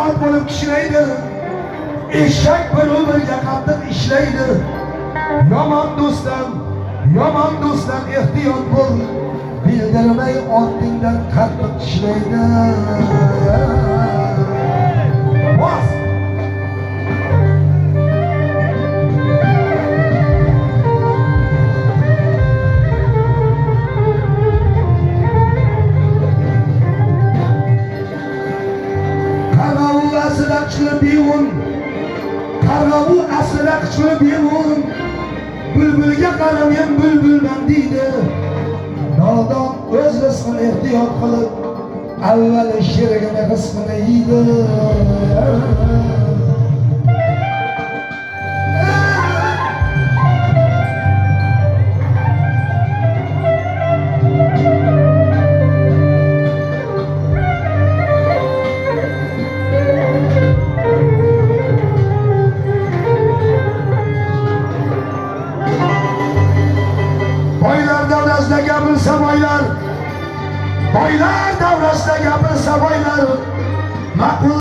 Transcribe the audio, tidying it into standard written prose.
ot bo'lib kishlaydi. Eshak bir-biriga qattiq ishlaydi. Yomon do'stdan ehtiyot bo'l. Bildirmay ortingdan qattiq ishlaydi. Bos! Qarg'avu aslida kuchli bemon, bulbulga qaragan bulbulman deydi. Nodon o'z rizqini ehtiyot qilib, avval sherigini rizqini yeydi. Boylar davrasida gapirsa boylar, ma'qul